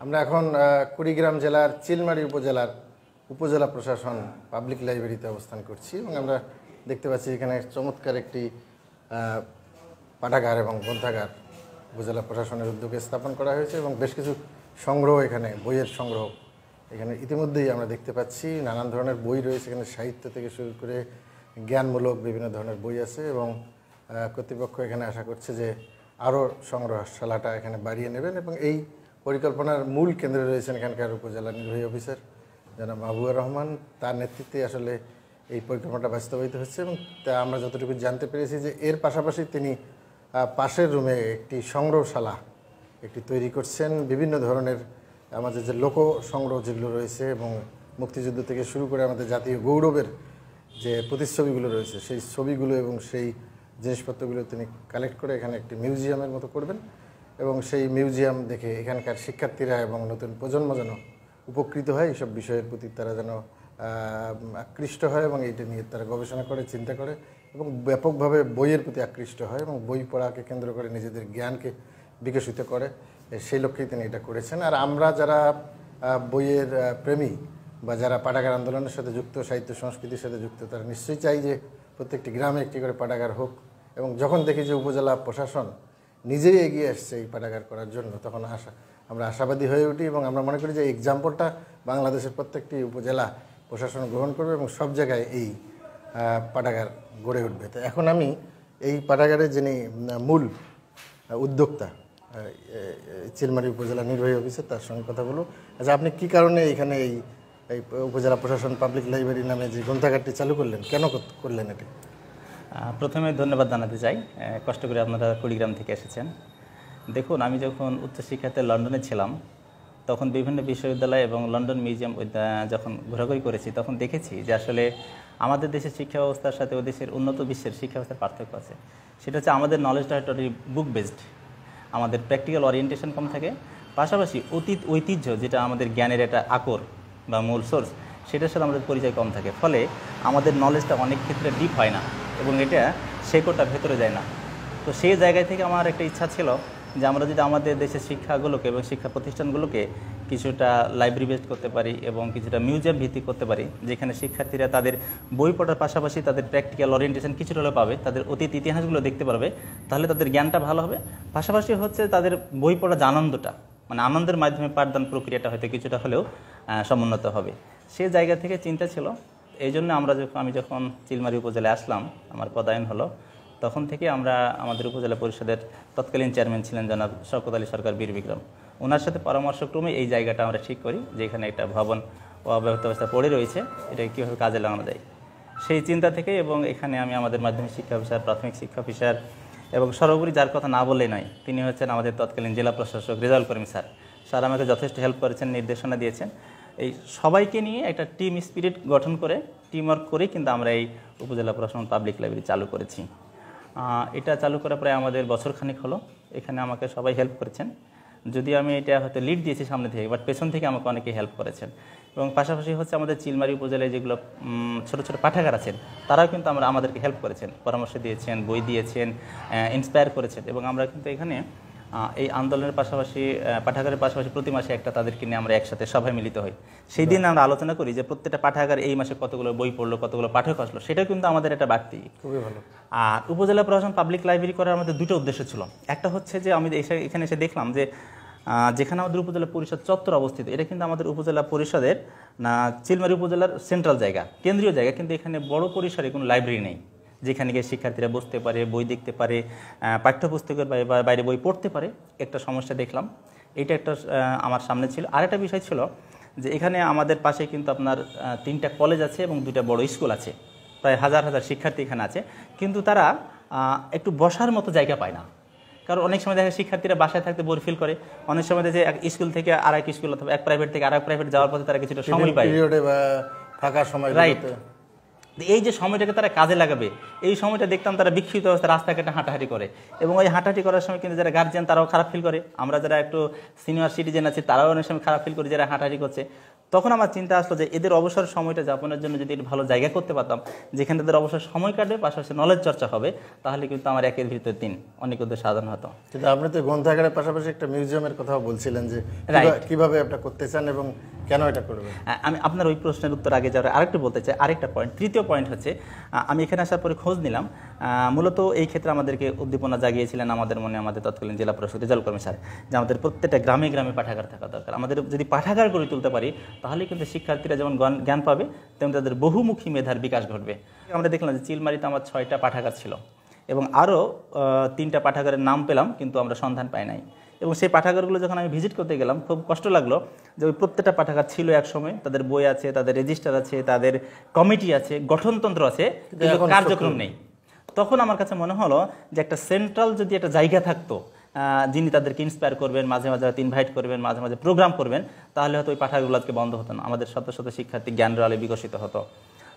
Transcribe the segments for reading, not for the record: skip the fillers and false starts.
আমরা এখন কুড়িগ্রাম জেলার চিলমারী উপজেলার উপজেলা প্রশাসন পাবলিক লাইব্রেরিতে অবস্থান করছি এবং আমরা দেখতে পাচ্ছি এখানে চমৎকার একটি পাঠাগার এবং গ্রন্থাগার উপজেলা প্রশাসনের উদ্যোগে স্থাপন করা হয়েছে এবং বেশ কিছু সংগ্রহ এখানে বইয়ের সংগ্রহ এখানে ইতিমধ্যেই আমরা দেখতে পাচ্ছি। নানান ধরনের বই রয়েছে এখানে, সাহিত্য থেকে শুরু করে জ্ঞানমূলক বিভিন্ন ধরনের বই আছে এবং কর্তৃপক্ষ এখানে আশা করছে যে আরও সংগ্রহশালাটা এখানে বাড়িয়ে নেবেন এবং এই পরিকল্পনার মূল কেন্দ্রে রয়েছেন এখানকার উপজেলা নির্বাহী অফিসার জনাব মাহবুবুর রহমান। তার নেতৃত্বে আসলে এই পরিকল্পনাটা বাস্তবায়িত হচ্ছে এবং তা আমরা যতটুকু জানতে পেরেছি যে এর পাশাপাশি তিনি পাশের রুমে একটি সংগ্রহশালা একটি তৈরি করছেন। বিভিন্ন ধরনের আমাদের যে লোক সংগ্রহ যেগুলো রয়েছে এবং মুক্তিযুদ্ধ থেকে শুরু করে আমাদের জাতীয় গৌরবের যে প্রতিচ্ছবিগুলো রয়েছে সেই ছবিগুলো এবং সেই জিনিসপত্রগুলো তিনি কালেক্ট করে এখানে একটি মিউজিয়ামের মতো করবেন এবং সেই মিউজিয়াম দেখে এখানকার শিক্ষার্থীরা এবং নতুন প্রজন্ম যেন উপকৃত হয়, এইসব বিষয়ের প্রতি তারা যেন আকৃষ্ট হয় এবং এইটা নিয়ে তারা গবেষণা করে, চিন্তা করে এবং ব্যাপকভাবে বইয়ের প্রতি আকৃষ্ট হয় এবং বই পড়াকে কেন্দ্র করে নিজেদের জ্ঞানকে বিকশিত করে, সেই লক্ষ্যেই তিনি এটা করেছেন। আর আমরা যারা বইয়ের প্রেমী বা যারা পাঠাগার আন্দোলনের সাথে যুক্ত, সাহিত্য সংস্কৃতির সাথে যুক্ত, তারা নিশ্চয়ই চাই যে প্রত্যেকটি গ্রামে একটি করে পাঠাগার হোক এবং যখন দেখি যে উপজেলা প্রশাসন নিজেই এগিয়ে আসছে এই পাঠাগার করার জন্য তখন আমরা আশাবাদী হয়ে উঠি এবং আমরা মনে করি যে এক্সাম্পলটা বাংলাদেশের প্রত্যেকটি উপজেলা প্রশাসন গ্রহণ করবে এবং সব জায়গায় এই পাঠাগার গড়ে উঠবে। তো এখন আমি এই পাঠাগারের যিনি মূল উদ্যোক্তা চিলমারী উপজেলা নির্বাহী অফিসার, তার সঙ্গে কথা বলব। আচ্ছা, আপনি কী কারণে এখানে এই উপজেলা প্রশাসন পাবলিক লাইব্রেরি নামে যে গ্রন্থাগারটি চালু করলেন, কেন করলেন এটি? প্রথমে ধন্যবাদ জানাতে চাই, কষ্ট করে আপনারা কুড়িগ্রাম থেকে এসেছেন। দেখুন, আমি যখন উচ্চশিক্ষাতে লন্ডনে ছিলাম তখন বিভিন্ন বিশ্ববিদ্যালয় এবং লন্ডন মিউজিয়াম যখন ঘোরাঘুরি করেছি তখন দেখেছি যে আসলে আমাদের দেশের শিক্ষা ব্যবস্থার সাথে ওই দেশের উন্নত বিশ্বের শিক্ষা ব্যবস্থার পার্থক্য আছে। সেটা হচ্ছে আমাদের নলেজটা টোটালি বুক বেসড, আমাদের প্র্যাকটিক্যাল ওরিয়েন্টেশন কম থাকে, পাশাপাশি অতীত ঐতিহ্য যেটা আমাদের জ্ঞানের একটা আকর বা মূল সোর্স, সেটার সাথে আমাদের পরিচয় কম থাকে। ফলে আমাদের নলেজটা অনেক ক্ষেত্রে ডিপ হয় না এবং এটা শেকড়টা ভেতরে যায় না। তো সেই জায়গায় থেকে আমার একটা ইচ্ছা ছিল যে আমরা যদি আমাদের দেশের শিক্ষাগুলোকে এবং শিক্ষা প্রতিষ্ঠানগুলোকে কিছুটা লাইব্রেরি বেসড করতে পারি এবং কিছুটা মিউজিয়াম ভিত্তিক করতে পারি, যেখানে শিক্ষার্থীরা তাদের বই পড়ার পাশাপাশি তাদের প্র্যাকটিক্যাল ওরিয়েন্টেশন কিছুটা হলেও পাবে, তাদের অতীত ইতিহাসগুলো দেখতে পারবে, তাহলে তাদের জ্ঞানটা ভালো হবে। পাশাপাশি হচ্ছে তাদের বই পড়ার যে আনন্দটা, মানে আনন্দের মাধ্যমে পাঠদান প্রক্রিয়াটা হয়তো কিছুটা হলেও সমুন্নত হবে। সেই জায়গা থেকে চিন্তা ছিল। এই জন্য আমি যখন চিলমারী উপজেলায় আসলাম, আমার পদায়ন হলো, তখন থেকে আমরা আমাদের উপজেলা পরিষদের তৎকালীন চেয়ারম্যান ছিলেন জনাব শওকত আলী সরকার বীর বিক্রম, ওনার সাথে পরামর্শক্রমে এই জায়গাটা আমরা ঠিক করি যে এখানে একটা ভবন অব্যবহৃত অবস্থা পড়ে রয়েছে, এটা কীভাবে কাজে লাগানো যায় সেই চিন্তা থেকে। এবং এখানে আমি আমাদের মাধ্যমিক শিক্ষা অফিসার, প্রাথমিক শিক্ষা অফিসার এবং সর্বোপরি যার কথা না বললেই নয়, তিনি হচ্ছেন আমাদের তৎকালীন জেলা প্রশাসক রেজাউল করিম স্যার। স্যার আমাকে যথেষ্ট হেল্প করেছেন, নির্দেশনা দিয়েছেন। এই সবাইকে নিয়ে একটা টিম স্পিরিট গঠন করে, টিম ওয়ার্ক করেই কিন্তু আমরা এই উপজেলা প্রশাসন পাবলিক লাইব্রেরি চালু করেছি। এটা চালু করার পরে আমাদের বছরখানেক হলো। এখানে আমাকে সবাই হেল্প করেছেন, যদি আমি এটা হয়তো লিড দিয়েছি সামনে থেকে, বাট পেছন থেকে আমাকে অনেকে হেল্প করেছেন। এবং পাশাপাশি হচ্ছে আমাদের চিলমারী উপজেলায় যেগুলো ছোটো ছোটো পাঠাগার আছেন, তারাও কিন্তু আমাদেরকে হেল্প করেছেন, পরামর্শ দিয়েছেন, বই দিয়েছেন, ইন্সপায়ার করেছেন। এবং আমরা কিন্তু এখানে এই আন্দোলনের পাশাপাশি পাঠাগারের পাশাপাশি প্রতি মাসে একটা তাদেরকে নিয়ে আমরা একসাথে সভায় মিলিত হই। সেই দিন আমরা আলোচনা করি যে প্রত্যেকটা পাঠাগার এই মাসে কতগুলো বই পড়লো, কতগুলো পাঠক আসলো, সেটা কিন্তু আমাদের একটা বাড়তি। খুবই ভালো। আর উপজেলা প্রশাসন পাবলিক লাইব্রেরি করার আমাদের দুটো উদ্দেশ্য ছিল। একটা হচ্ছে যে আমি এখানে এসে দেখলাম যে যেখানে আমাদের উপজেলা পরিষদ চত্বর অবস্থিত, এটা কিন্তু আমাদের উপজেলা পরিষদের চিলমারী উপজেলার সেন্ট্রাল জায়গা, কেন্দ্রীয় জায়গা, কিন্তু এখানে বড় পরিসরে কোনো লাইব্রেরি নেই যেখানে গিয়ে শিক্ষার্থীরা বসতে পারে, বই দেখতে পারে, পাঠ্যপুস্তকের বাইরে বই পড়তে পারে। একটা সমস্যা দেখলাম, এটা একটা আমার সামনে ছিল। আরেকটা বিষয় ছিল যে এখানে আমাদের পাশে কিন্তু আপনার 3টা কলেজ আছে এবং 2টা বড় স্কুল আছে, প্রায় হাজার হাজার শিক্ষার্থী এখানে আছে, কিন্তু তারা একটু বসার মতো জায়গা পায় না। কারণ অনেক সময় দেখা শিক্ষার্থীরা বাসায় থাকতে বোর ফিল করে, অনেক সময় দেখে এক স্কুল থেকে আরেক স্কুল অথবা এক প্রাইভেট থেকে আরেক প্রাইভেট যাওয়ার পথে তারা কিছুটা সময় পায়, ফাঁকা সময়, রাইট। এই যে সময়টাকে তারা কাজে লাগাবে, এই সময়টা দেখতাম তারা বিক্ষিপ্ত অবস্থায় রাস্তাঘাটে হাঁটাহাঁটি করে, এবং ওই হাঁটাহাঁটি করার সময় কিন্তু যারা গার্জিয়ান তারাও খারাপ ফিল করে, আমরা যারা একটু সিনিয়র সিটিজেন আছি তারাও অনেক সময় খারাপ ফিল করি যারা হাঁটাহাঁটি করছে। তখন আমার চিন্তা আসলো যে এদের অবসর সময়টা যাপনের জন্য যদি ভালো জায়গা করতে পারতাম, যেখানে তাদের অবসর সময় কাটবে, পাশাপাশি নলেজ চর্চা হবে, তাহলে কিন্তু আমার একের ভিতরে 3 অনেক উদ্দেশ্য সাধন হতো। কিন্তু আপনি তো গ্রন্থাগারের পাশাপাশি একটা মিউজিয়ামের কথাও বলছিলেন যে কিভাবে এটা করতে চান এবং কেন এটা করবেন। আমি আপনার ওই প্রশ্নের উত্তর আগে যাওয়ার আরেকটু বলতে চাই, আরেকটা পয়েন্ট, তৃতীয় পয়েন্ট হচ্ছে আমি এখানে আসার পরে খোঁজ নিলাম, মূলত এই ক্ষেত্রে আমাদেরকে উদ্দীপনা জাগিয়েছিলেন আমাদের মনে আমাদের তৎকালীন জেলা পরিষদ রেজাউল কর্মী স্যার, যে আমাদের প্রত্যেকটা গ্রামে গ্রামে পাঠাগার থাকা দরকার। আমাদের যদি পাঠাগার গড়ে তুলতে পারি তাহলে কিন্তু শিক্ষার্থীরা যেমন জ্ঞান পাবে, তেমন তাদের বহুমুখী মেধার বিকাশ ঘটবে। আমরা দেখলাম যে চিলমারিতে আমার 6টা পাঠাগার ছিল, এবং আরও 3টা পাঠাগারের নাম পেলাম, কিন্তু আমরা সন্ধান পাই নাই। এবং সেই পাঠাগারগুলো যখন আমি ভিজিট করতে গেলাম, খুব কষ্ট লাগলো যে ওই প্রত্যেকটা পাঠাগার ছিল এক সময়, তাদের বই আছে, তাদের রেজিস্টার আছে, তাদের কমিটি আছে, গঠনতন্ত্র আছে, কিন্তু কার্যক্রম নেই। তখন আমার কাছে মনে হলো যে একটা সেন্ট্রাল যদি একটা জায়গা থাকতো, যিনি তাদেরকে ইন্সপায়ার করবেন, মাঝে মাঝে হয়তো ইনভাইট করবেন, মাঝে মাঝে প্রোগ্রাম করবেন, তাহলে হয়তো ওই পাঠাগারগুলো আজকে বন্ধ হতো না, আমাদের শত শত শিক্ষার্থী জ্ঞানের আলোয় বিকশিত হতো।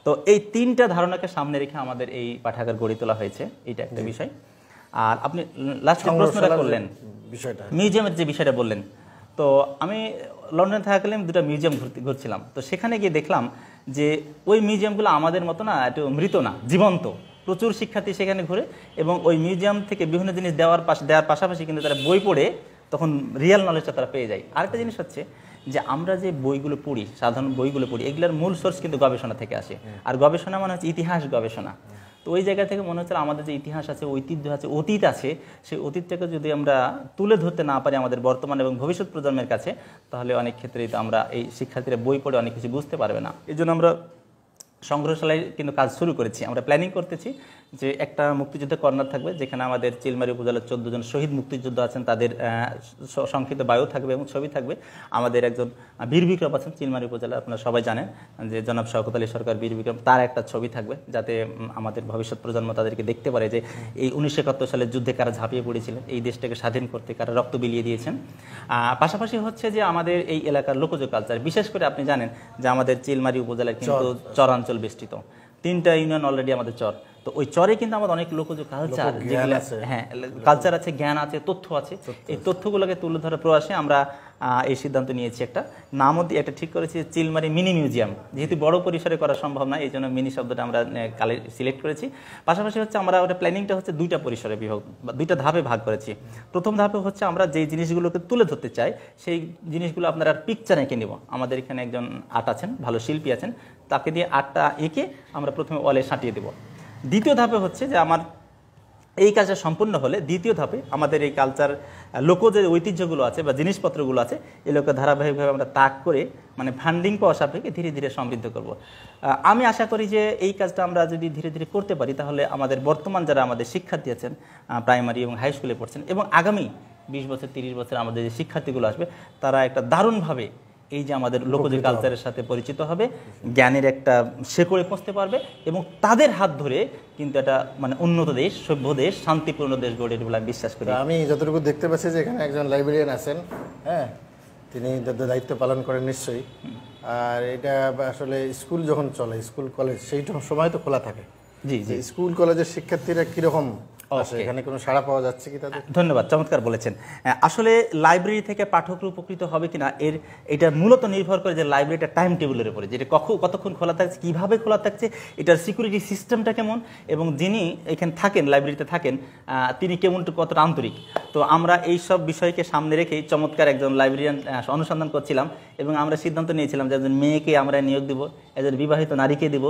তো এই 3টা ধারণাকে সামনে রেখে আমাদের এই পাঠাগার গড়ে তোলা হয়েছে, এইটা একটা বিষয়। আর আপনি লাস্ট প্রশ্নটা করলেন বিষয়টা, মিউজিয়ামের যে বিষয়টা বললেন, তো আমি লন্ডনে থাকাকালীন 2টা মিউজিয়াম ঘুরছিলাম, তো সেখানে গিয়ে দেখলাম যে ওই মিউজিয়ামগুলো আমাদের মতো না, একটু মৃত না, জীবন্ত। প্রচুর শিক্ষার্থী সেখানে ঘুরে, এবং ওই মিউজিয়াম থেকে বিভিন্ন জিনিস দেওয়ার পাশাপাশি কিন্তু তারা বই পড়ে তখন রিয়েল নলেজটা তারা পেয়ে যায়। আরেকটা জিনিস হচ্ছে যে আমরা যে বইগুলো পড়ি, সাধারণ বইগুলো পড়ি, এগুলোর মূল সোর্স কিন্তু গবেষণা থেকে আসে, আর গবেষণা মানে হচ্ছে ইতিহাস গবেষণা। তো ওই জায়গা থেকে মনে হচ্ছে আমাদের যে ইতিহাস আছে, ঐতিহ্য আছে, অতীত আছে, সেই অতীতটাকে যদি আমরা তুলে ধরতে না পারি আমাদের বর্তমান এবং ভবিষ্যৎ প্রজন্মের কাছে, তাহলে অনেক ক্ষেত্রেই তো আমরা এই শিক্ষার্থীরা বই পড়ে অনেক কিছু বুঝতে পারবে না। এই জন্য আমরা সংগ্রহশালায় কিন্তু কাজ শুরু করেছি। আমরা প্ল্যানিং করতেছি যে একটা মুক্তিযুদ্ধ কর্নার থাকবে, যেখানে আমাদের চিলমারি উপজেলার 14 জন শহীদ মুক্তিযোদ্ধা আছেন, তাদের সংক্ষিপ্ত বায়ু থাকবে এবং ছবি থাকবে। আমাদের একজন বীর বিক্রম আছেন চিলমারি উপজেলা, আপনারা সবাই জানেন যে জনাব শওকত আলী সরকার বীর বিক্রম, তার একটা ছবি থাকবে, যাতে আমাদের ভবিষ্যৎ প্রজন্ম তাদেরকে দেখতে পারে যে এই 1971 সালের যুদ্ধে কারা ঝাঁপিয়ে পড়েছিলেন, এই দেশটাকে স্বাধীন করতে কারা রক্ত বিলিয়ে দিয়েছেন। পাশাপাশি হচ্ছে যে আমাদের এই এলাকার লোকজ কালচার, বিশেষ করে আপনি জানেন যে আমাদের চিলমারি উপজেলার কিন্তু চরাঞ্চল বেষ্টিত, 3টা ইউনিয়ন অলরেডি আমাদের চর। তো ওই চরে কিন্তু আমাদের অনেক লোকজ কালচার, হ্যাঁ কালচার আছে, জ্ঞান আছে, তথ্য আছে। এই তথ্যগুলোকে তুলে ধরার প্রয়াসে আমরা এই সিদ্ধান্ত নিয়েছি। একটা নামও একটা ঠিক করেছি, চিলমারি মিনি মিউজিয়াম। যেহেতু বড় পরিসরে করা সম্ভব না, এই জন্য মিনি শব্দটা আমরা সিলেক্ট করেছি। পাশাপাশি হচ্ছে আমরা ওটা প্ল্যানিংটা হচ্ছে 2টা পরিসরে বিভাগ, 2টা ধাপে ভাগ করেছি। প্রথম ধাপে হচ্ছে আমরা যেই জিনিসগুলোকে তুলে ধরতে চাই সেই জিনিসগুলো আপনারা পিকচার এঁকে নেব। আমাদের এখানে একজন আর্ট আছেন, ভালো শিল্পী আছেন, তাকে দিয়ে আর্টটা এঁকে আমরা প্রথমে ওয়ালে সাঁটিয়ে দেব। দ্বিতীয় ধাপে হচ্ছে যে আমার এই কাজটা সম্পূর্ণ হলে দ্বিতীয় ধাপে আমাদের এই কালচার লোকজ যে ঐতিহ্যগুলো আছে বা জিনিসপত্রগুলো আছে, এগুলোকে ধারাবাহিকভাবে আমরা তাক করে মানে ফান্ডিং পাওয়া সাপেক্ষে ধীরে ধীরে সমৃদ্ধ করব। আমি আশা করি যে এই কাজটা আমরা যদি ধীরে ধীরে করতে পারি, তাহলে আমাদের বর্তমান যারা আমাদের শিক্ষার্থী আছেন, প্রাইমারি এবং হাই স্কুলে পড়ছেন, এবং আগামী 20 বছর 30 বছর আমাদের যে শিক্ষার্থীগুলো আসবে, তারা একটা দারুণভাবে এই যে আমাদের লোকজ কালচারের সাথে পরিচিত হবে, জ্ঞানের একটা শেকড়ে পৌঁছতে পারবে, এবং তাদের হাত ধরে কিন্তু একটা মানে উন্নত দেশ, সভ্য দেশ, শান্তিপূর্ণ দেশ গড়ে বলে আমি বিশ্বাস করি। আমি যতটুকু দেখতে পাচ্ছি যে এখানে একজন লাইব্রেরিয়ান আছেন, হ্যাঁ, তিনি দায়িত্ব পালন করেন নিশ্চয়ই। আর এটা আসলে স্কুল যখন চলে, স্কুল কলেজ সেই সময় তো খোলা থাকে। জি জি, স্কুল কলেজের শিক্ষার্থীরা কিরকম এখানে কোনো সাড়া পাওয়া যাচ্ছে কি তাদের? ধন্যবাদ, চমৎকার বলেছেন। আসলে লাইব্রেরি থেকে পাঠকরা উপকৃত হবে কিনা এটা মূলত নির্ভর করে যে লাইব্রেরিটা টাইম টেবিলের উপরে, যেটা কতক্ষণ খোলা থাকছে, কিভাবে খোলা থাকছে, এটার সিকিউরিটি সিস্টেমটা কেমন, এবং যিনি এখানে থাকেন, লাইব্রেরিতে থাকেন, তিনি কতটা আন্তরিক। তো আমরা এই সব বিষয়কে সামনে রেখেই চমৎকার একজন লাইব্রেরিয়ান অনুসন্ধান করছিলাম, এবং আমরা সিদ্ধান্ত নিয়েছিলাম যে একজন মেয়েকে আমরা নিয়োগ দিব, একজন বিবাহিত নারীকে দিব,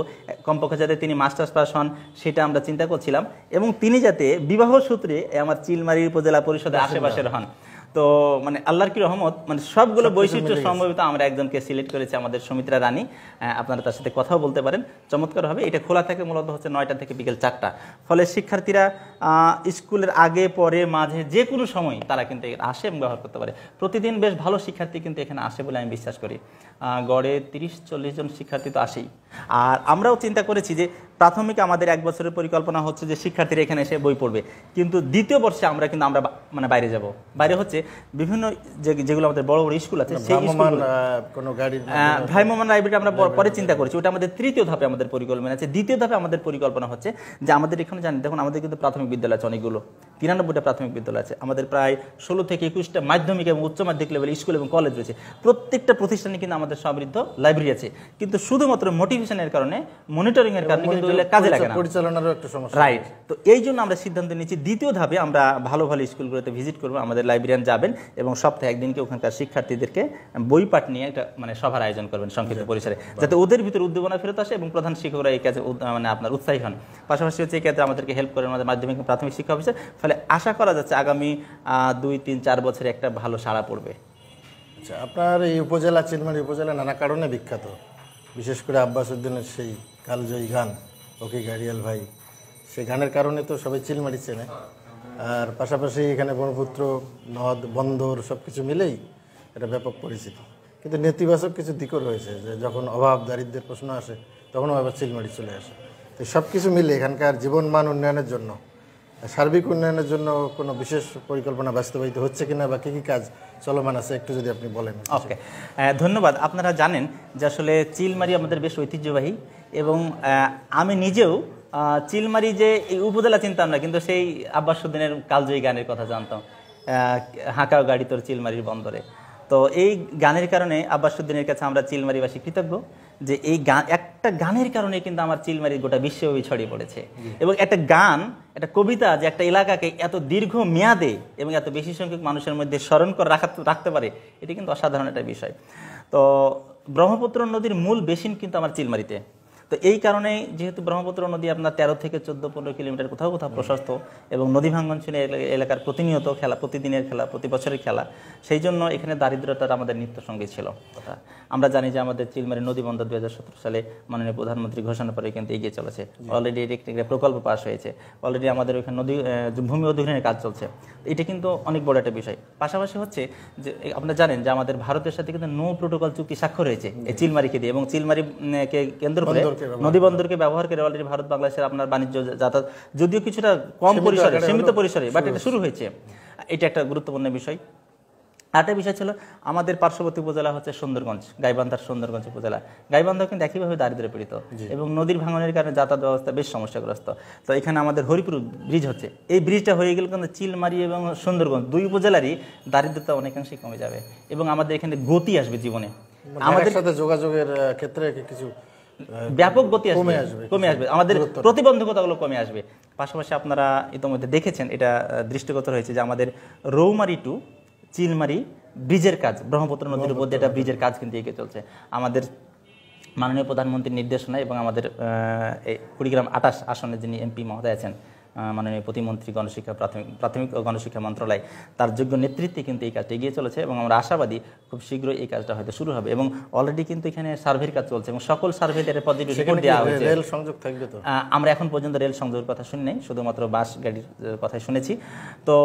কমপক্ষে যাতে তিনি মাস্টার্স পাস হন সেটা আমরা চিন্তা করছিলাম, এবং তিনি যাতে বিবাহ সূত্রে আমার চিলমারি উপজেলা পরিষদের আশেপাশের হন। তো মানে আল্লাহর কি রহমত, মানে সবগুলো বৈশিষ্ট্য সম্ভবিত আমরা একজনকে সিলেক্ট করেছি, আমাদের সুমিত্রা রানী। আপনারা তার সাথে কথাও বলতে পারেন, চমৎকার হবে। এটা খোলা থাকে মূলত হচ্ছে 9টা থেকে বিকেল 4টা। ফলে শিক্ষার্থীরা স্কুলের আগে পরে মাঝে যে কোনো সময় তারা কিন্তু আসে এবং ব্যবহার করতে পারে। প্রতিদিন বেশ ভালো শিক্ষার্থী কিন্তু এখানে আসে বলে আমি বিশ্বাস করি। গড়ে 30-40 জন শিক্ষার্থী তো আসেই। আর আমরাও চিন্তা করেছি যে প্রাথমিক আমাদের 1 বছরের পরিকল্পনা হচ্ছে যে শিক্ষার্থীরা এখানে এসে বই পড়বে, কিন্তু দ্বিতীয় বর্ষে আমরা মানে বাইরে যাব। বাইরে হচ্ছে বিভিন্ন যেগুলো আমাদের বড় বড় স্কুল আছে সেই কোনো গাড়ির ভ্রাম্যমাণ লাইব্রেরি আমরা পরে চিন্তা করেছি, ওটা আমাদের তৃতীয় ধাপে আমাদের পরিকল্পনা আছে। দ্বিতীয় ধাপে আমাদের পরিকল্পনা হচ্ছে যে আমাদের এখানে জানি, দেখুন আমাদের কিন্তু প্রাথমিক বিদ্যালয় আছে অনেকগুলো, 93টা প্রাথমিক বিদ্যালয় আছে, আমাদের প্রায় 16 থেকে 21টা মাধ্যমিক এবং উচ্চ মাধ্যমিক লেভেল স্কুল এবং কলেজ রয়েছে। প্রত্যেকটা প্রতিষ্ঠানে কিন্তু আমাদের সমৃদ্ধ লাইব্রেরি আছে, কিন্তু শুধুমাত্র মোটিভেশনের কারণে, মনিটরিং এর কারণে কিন্তু কাজে লাগে না, পরিচালনারও একটা সমস্যা। রাইট। তো এই জন্য আমরা সিদ্ধান্ত নিয়েছি দ্বিতীয় ধাপে আমরা ভালো ভালো স্কুলগুলোতে ভিজিট করবো, আমাদের লাইব্রেরিয়ান যাবেন এবং সপ্তাহে একদিনকে ওখানকার শিক্ষার্থীদেরকে বই পাঠ নিয়ে একটা মানে সভার আয়োজন করবেন সংক্ষিপ্ত পরিসরে, যাতে ওদের ভিতরে উদ্দীপনা ফেরত আসে এবং প্রধান শিক্ষকরা এই কাজে মানে আপনার উৎসাহী হন। পাশাপাশি হচ্ছে এই কাজে আমাদেরকে হেল্প করেন আমাদের মাধ্যমিক প্রাথমিক শিক্ষা অফিসার। ফলে আশা করা যাচ্ছে আগামী 2, 3, 4 বছরে একটা ভালো সাড়া পড়বে। আচ্ছা, আপনার এই উপজেলা, চিলমারী উপজেলা নানা কারণে বিখ্যাত, বিশেষ করে আব্বাস উদ্দিনের সেই কালজয়ী গান ওকে গাড়িয়াল ভাই, সেই গানের কারণে তো সবাই চিলমারি চেনে। আর পাশাপাশি এখানে ব্রহ্মপুত্র নদ বন্দর সব কিছু মিলেই এটা ব্যাপক পরিচিতি। কিন্তু নেতিবাচক কিছু দিকও রয়েছে, যে যখন অভাব দারিদ্র্যের প্রশ্ন আসে তখনও আবার চিলমারি চলে আসে। তো সব কিছু মিলে এখানকার জীবনমান উন্নয়নের জন্য, সার্বিক উন্নয়নের জন্য কোনো বিশেষ পরিকল্পনা বাস্তবায়িত হচ্ছে কিনা বা কী কী কাজ চলমান আছে একটু যদি আপনি বলেন। ওকে, ধন্যবাদ। আপনারা জানেন যে আসলে চিলমারি আমাদের বেশ ঐতিহ্যবাহী এবং আমি নিজেও চিলমারি যে এই উপজেলা চিনতাম না, কিন্তু সেই আব্বাস উদ্দিনের কালজয়ী গানের কথা জানতাম, হাঁকাও গাড়ি তোর চিলমারির বন্দরে। তো এই গানের কারণে আব্বাস উদ্দিনের কাছে আমরা চিলমারিবাসী কৃতজ্ঞ যে এই গান, একটা গানের কারণে কিন্তু আমার চিলমারি গোটা বিশ্বব্যাপী ছড়িয়ে পড়েছে। এবং একটা গান, একটা কবিতা যে একটা এলাকাকে এত দীর্ঘ মেয়াদে এবং এত বেশি সংখ্যক মানুষের মধ্যে স্মরণ করে রাখতে পারে, এটি কিন্তু অসাধারণ একটা বিষয়। তো ব্রহ্মপুত্র নদীর মূল বেসিন কিন্তু আমার চিলমারিতে। তো এই কারণে যেহেতু ব্রহ্মপুত্র নদী আপনার 13 থেকে 14-15 কিলোমিটার কোথাও কোথাও প্রশস্ত এবং নদী ভাঙ্গন ছিল এলাকার প্রতিনিয়ত খেলা, প্রতিদিনের খেলা, প্রতি বছরের খেলা, সেই জন্য এখানে দারিদ্রতার আমাদের নিত্য সঙ্গী ছিল। আমরা জানি যে আমাদের চিলমারি নদী বন্দর 2017 সালে মাননীয় প্রধানমন্ত্রী ঘোষণা করে কিন্তু এগিয়ে চলেছে। অলরেডি একটি প্রকল্প পাস হয়েছে, অলরেডি আমাদের ওইখানে নদী ভূমি অধিগ্রহণের কাজ চলছে। এটা কিন্তু অনেক বড় একটা বিষয়। পাশাপাশি হচ্ছে যে আপনারা জানেন যে আমাদের ভারতের সাথে কিন্তু নো প্রোটোকল চুক্তি স্বাক্ষর হয়েছে এই চিলমারিকে দিয়ে, এবং চিলমারিকে কেন্দ্র করে নদী বন্দরকে ব্যবহার করে অলরেডি ভারত বাংলাদেশের আপনার বাণিজ্য যাতায়াত যদিও কিছুটা কম পরিসরে, সীমিত পরিসরে, বাট এটা শুরু হয়েছে। এটা একটা গুরুত্বপূর্ণ বিষয়। আরেকটা বিষয় ছিল আমাদের পার্শ্ববর্তী উপজেলা হচ্ছে সুন্দরগঞ্জ, গাইবান্ধার সুন্দরগঞ্জ উপজেলা। গাইবান্ধা কিন্তু একইভাবে দারিদ্র্য পীড়িত এবং নদীর ভাঙনের কারণে যাতায়াত ব্যবস্থা বেশ সমস্যাগ্রস্ত। তো এখানে আমাদের হরিপুর ব্রিজ হচ্ছে, এই ব্রিজটা হয়ে গেলে কিন্তু চিলমারি এবং সুন্দরগঞ্জ 2 উপজেলারই দারিদ্রতা অনেকাংশেই কমে যাবে এবং আমাদের এখানে গতি আসবে জীবনে, আমাদের সাথে যোগাযোগের ক্ষেত্রে কিছু ব্যাপক গতি কমে আসবে, আমাদের প্রতিবন্ধকতাগুলো কমে আসবে। পাশাপাশি আপনারা ইতিমধ্যে দেখেছেন, এটা দৃষ্টিগত হয়েছে যে আমাদের রৌমারি টু চিলমারি ব্রিজের কাজ, ব্রহ্মপুত্র নদীর উপর দিয়ে একটা ব্রিজের কাজ কিন্তু এগিয়ে চলছে। আমাদের মাননীয় প্রধানমন্ত্রীর নির্দেশনা এবং আমাদের কুড়িগ্রাম 28 আসনের যিনি এমপি মহোদয় আছেন, মাননীয় প্রতিমন্ত্রী গণশিক্ষা প্রাথমিক ও গণশিক্ষা মন্ত্রণালয়, তার যোগ্য নেতৃত্বে কিন্তু এই কাজটা এগিয়ে চলেছে এবং আমরা আশাবাদী খুব শীঘ্রই এই কাজটা হয়তো শুরু হবে। এবং অলরেডি কিন্তু এখানে সার্ভের কাজ চলছে এবং সকল সার্ভেতে পজিটিভ রিপোর্ট দেওয়া হয়েছে। রেল সংযোগ থাকবে তো? আমরা এখন পর্যন্ত রেল সংযোগের কথা শুনি নাই, শুধুমাত্র বাস গাড়ির কথাই শুনেছি। তো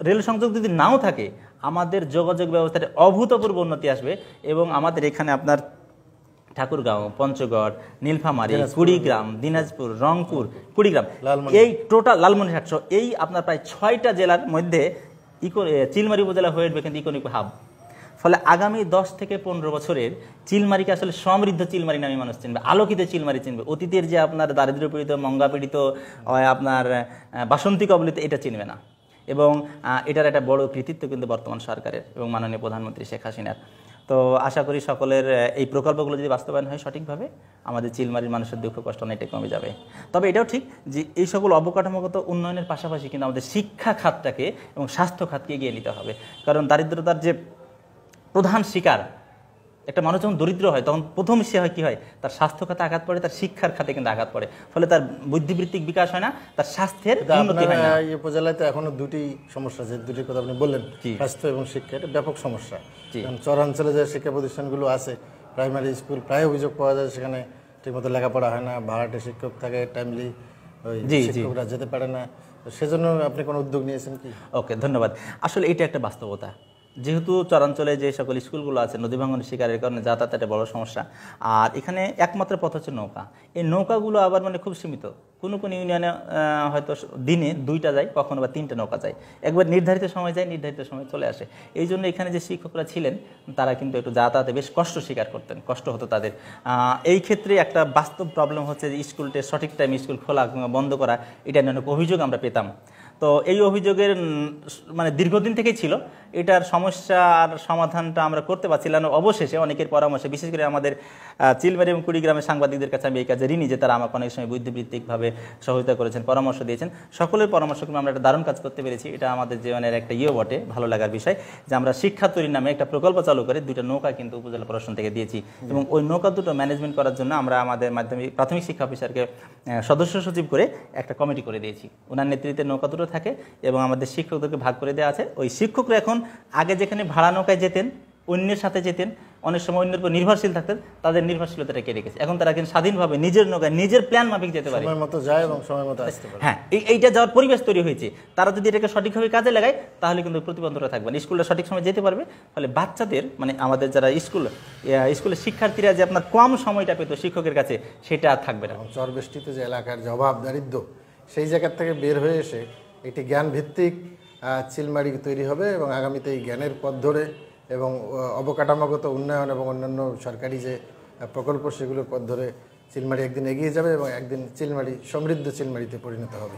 রেল সংযোগ যদি নাও থাকে, আমাদের যোগাযোগ ব্যবস্থায় অভূতপূর্ব উন্নতি আসবে এবং আমাদের এখানে আপনার ঠাকুরগাঁও, পঞ্চগড়, নীলফামারী, কুড়িগ্রাম, দিনাজপুর, রংপুর, কুড়িগ্রাম, এই টোটাল লালমনিরহাট, এই আপনার প্রায় 6টা জেলার মধ্যে চিলমারি উপজেলা হয়ে উঠবে কিন্তু ইকোনমিক হাব। ফলে আগামী 10 থেকে 15 বছরের চিলমারিকে আসলে সমৃদ্ধ চিলমারি নামে মানুষ চিনবে, আলোকিত চিলমারি চিনবে। অতীতের যে আপনার দারিদ্র্য পীড়িত, মঙ্গা পীড়িত, আপনার বাসন্তী কবলিত, এটা চিনবে না। এবং এটার একটা বড় কৃতিত্ব কিন্তু বর্তমান সরকারের এবং মাননীয় প্রধানমন্ত্রী শেখ হাসিনার। তো আশা করি সকলের এই প্রকল্পগুলো যদি বাস্তবায়ন হয় সঠিকভাবে, আমাদের চিলমারির মানুষের দুঃখ কষ্ট অনেকটাই কমে যাবে। তবে এটাও ঠিক যে এই সকল অবকাঠামোগত উন্নয়নের পাশাপাশি কিন্তু আমাদের শিক্ষা খাতটাকে এবং স্বাস্থ্য খাতকে এগিয়ে নিতে হবে। কারণ দারিদ্রতার যে প্রধান শিকার, একটা মানুষ যখন দরিদ্র হয় তখন প্রথম সে হয় কি হয়, তার স্বাস্থ্য খাতে আঘাত পড়ে, তার শিক্ষার খাতে কিন্তু আঘাত পড়ে, ফলে তার বুদ্ধিবৃত্তিক বিকাশ হয় না, তার স্বাস্থ্যের উন্নতি হয় না। এই উপজেলায় তো এখনো 2টি সমস্যা আছে, 2টির কথা আপনি বললেন, স্বাস্থ্য এবং শিক্ষা, এটা ব্যাপক সমস্যা। কারণ চরাঞ্চলে যে শিক্ষা প্রতিষ্ঠানগুলো আছে, প্রাইমারি স্কুল, প্রায় অভিযোগ পাওয়া যায় সেখানে ঠিকমতো লেখাপড়া হয় না, ভাড়াটে শিক্ষক থাকে, টাইমলি ওই শিক্ষকরা যেতে পারে না। সেজন্য আপনি কোনো উদ্যোগ নিয়েছেন কি? ওকে, ধন্যবাদ। আসলে এটা একটা বাস্তবতা যেহেতু চরাঞ্চলে যে সকল স্কুলগুলো আছে নদী ভাঙনের শিকারের কারণে যাতায়াতের একটা বড় সমস্যা। আর এখানে একমাত্র পথ হচ্ছে নৌকা। এই নৌকাগুলো আবার মানে খুব সীমিত, কোনো কোনো ইউনিয়নে হয়তো দিনে 2টা যায়, কখনো বা 3টা নৌকা যায়, একবার নির্ধারিত সময় যায়, নির্ধারিত সময় চলে আসে। এই জন্য এখানে যে শিক্ষকরা ছিলেন তারা কিন্তু একটু যাতায়াতে বেশ কষ্ট স্বীকার করতেন, কষ্ট হতো তাদের। এই ক্ষেত্রে একটা বাস্তব প্রবলেম হচ্ছে যে স্কুলটা সঠিক টাইমে স্কুল খোলা বন্ধ করা, এটা নিয়ে অনেক অভিযোগ আমরা পেতাম। তো এই অভিযোগের মানে দীর্ঘদিন থেকেই ছিল, এটার সমস্যার সমাধানটা আমরা করতে পারছিলাম না। অবশেষে অনেকের পরামর্শে, বিশেষ করে আমাদের চিলমারি এবং কুড়িগ্রামের সাংবাদিকদের কাছে আমি এই কাজে ঋণী যে তারা আমাকে অনেক সময় বুদ্ধিবৃত্তিকভাবে সহযোগিতা করেছেন, পরামর্শ দিয়েছেন। সকলের পরামর্শক্রমে আমরা একটা দারুণ কাজ করতে পেরেছি। এটা আমাদের জীবনের একটা বটে, ভালো লাগার বিষয় যে আমরা শিক্ষা তৈরির নামে একটা প্রকল্প চালু করে 2টা নৌকা কিন্তু উপজেলা প্রশাসন থেকে দিয়েছি। এবং ওই নৌকা দুটো ম্যানেজমেন্ট করার জন্য আমরা আমাদের প্রাথমিক শিক্ষা অফিসারকে সদস্য সচিব করে একটা কমিটি করে দিয়েছি। ওনার নেতৃত্বে নৌকা দুটো থাকে এবং আমাদের শিক্ষকদেরকে ভাগ করে দেওয়া আছে। ওই শিক্ষকরা এখন আগে যেখানে ভাড়া নৌকায় যেতেন, অন্যের সাথে যেতেন, অনেক সময় অন্যের উপর নির্ভরশীল থাকতেন, তাদের নির্ভরশীলতাটা কেটে গেছে। এখন তারা কিন্তু স্বাধীনভাবে নিজের নৌকায় নিজের প্ল্যান মাফিক যেতে পারে, সময় মতো যায় এবং সময় মতো আসতে পারে। হ্যাঁ, এইটা যাওয়ার পরিবেশ তৈরি হয়েছে। তারা যদি এটাকে সঠিকভাবে কাজে লাগায় তাহলে কিন্তু প্রতিবন্ধকতা থাকবে না, স্কুলে সঠিক সময় যেতে পারবে। ফলে বাচ্চাদের মানে আমাদের যারা স্কুলের শিক্ষার্থীরা যে আপনার কম সময়টা পেত শিক্ষকের কাছে, সেটা আর থাকবে না। চরবেষ্টিত যে এলাকার যে অভাব দারিদ্র্য, সেই জায়গার থেকে বের হয়ে এসে একটি জ্ঞান ভিত্তিক চিলমারি তৈরি হবে এবং আগামীতে এই জ্ঞানের পথ ধরে এবং অবকাঠামোগত উন্নয়ন এবং অন্যান্য সরকারি যে প্রকল্প সেগুলোর পথ ধরে চিলমারি একদিন এগিয়ে যাবে এবং একদিন চিলমারি সমৃদ্ধ চিলমারিতে পরিণত হবে।